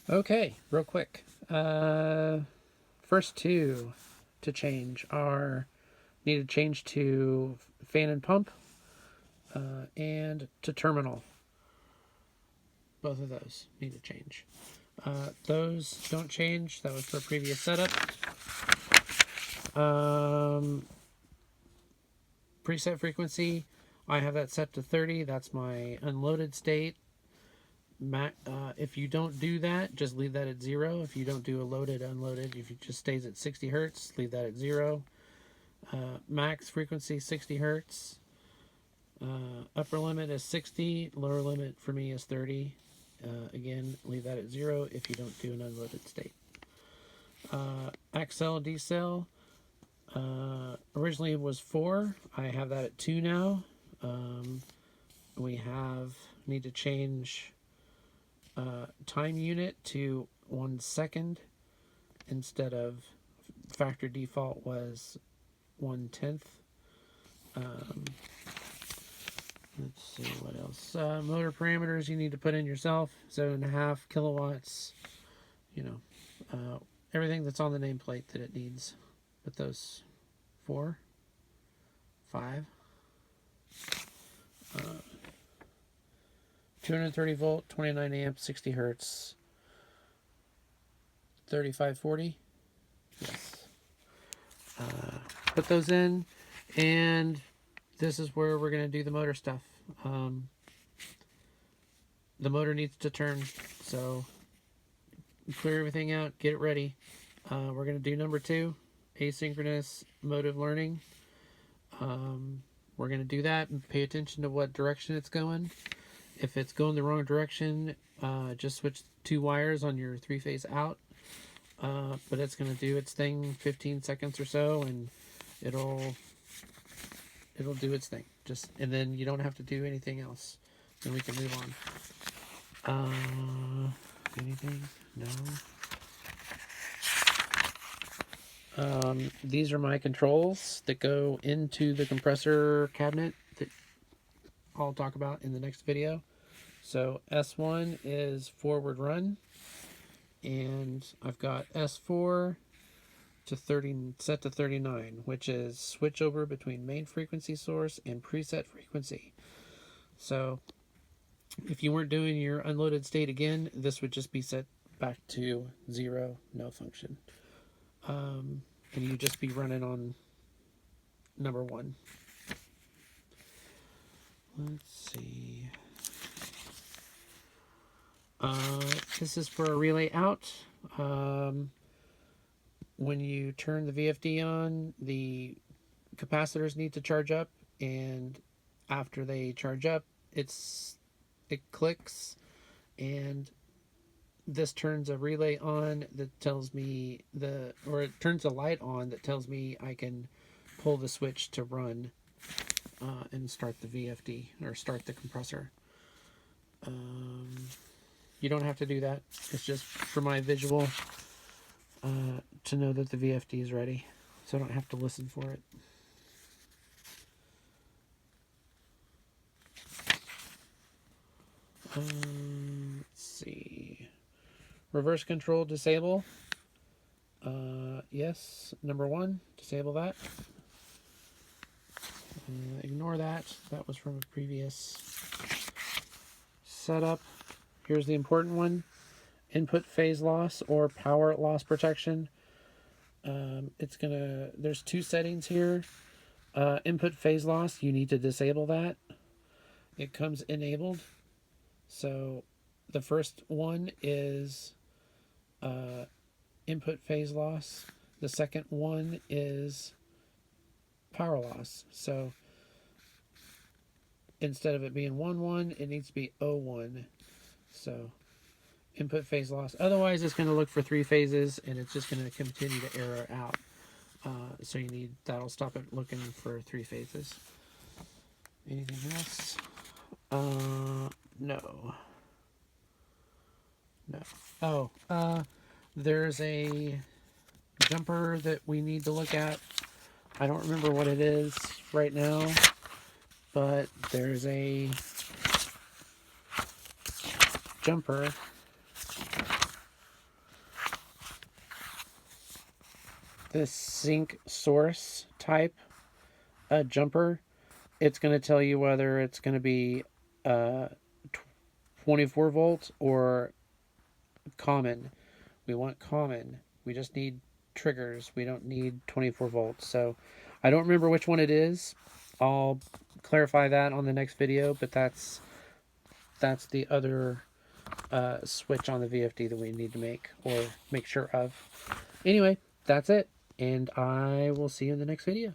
Okay, real quick. First two to change are need to change to fan and pump and to terminal. Both of those need to change. Those don't change. That was for previous setup. Preset frequency, I have that set to 30. That's my unloaded state. If you don't do that, just leave that at 0. If you don't do a loaded, unloaded, if it just stays at 60 hertz, leave that at 0. Max frequency 60 hertz. Upper limit is 60. Lower limit for me is 30. Again, leave that at 0 if you don't do an unloaded state. Accel, decel. Originally it was 4. I have that at 2 now. We need to change time unit to 1 second instead of factor default was 1/10. Let's see what else. Motor parameters you need to put in yourself. 7.5 kilowatts. Everything that's on the nameplate that it needs. Put those 4, 5. 230 volt, 29 amps, 60 hertz, 3540. Yes. Put those in, and this is where we're going to do the motor stuff. The motor needs to turn, so clear everything out, get it ready. We're going to do number 2, asynchronous motive learning. We're going to do that and pay attention to what direction it's going. If it's going the wrong direction, just switch 2 wires on your 3-phase out. But it's going to do its thing 15 seconds or so, and it'll do its thing. And then you don't have to do anything else. Then we can move on. Anything? No. These are my controls that go into the compressor cabinet that I'll talk about in the next video. So S1 is forward run, and I've got S4 to 30 set to 39, which is switch over between main frequency source and preset frequency. So if you weren't doing your unloaded state again, this would just be set back to 0, no function. And you'd just be running on number 1. Let's see. This is for a relay out. When you turn the VFD on, the capacitors need to charge up, and after they charge up, it clicks, and this turns a relay on that tells me it turns a light on that tells me I can pull the switch to run and start the VFD or start the compressor. You don't have to do that. It's just for my visual to know that the VFD is ready, so I don't have to listen for it. Let's see. Reverse control disable. Yes, number 1, disable that. Ignore that. That was from a previous setup. Here's the important one. Input phase loss or power loss protection. There's 2 settings here. Input phase loss, you need to disable that. It comes enabled. So the first one is input phase loss. The second one is power loss. So instead of it being 1-1, it needs to be 0-1. So input phase loss. Otherwise, it's going to look for 3 phases, and it's just going to continue to error out. So that'll stop it looking for 3 phases. Anything else? No. Oh, there's a jumper that we need to look at. I don't remember what it is right now, but there's a jumper this sync source type jumper, it's going to tell you whether it's going to be 24 volts or common. We want common. We just need triggers. We don't need 24 volts. So I don't remember which one it is. I'll clarify that on the next video, but that's the other switch on the VFD that we need to make or make sure of. Anyway, that's it, and I will see you in the next video.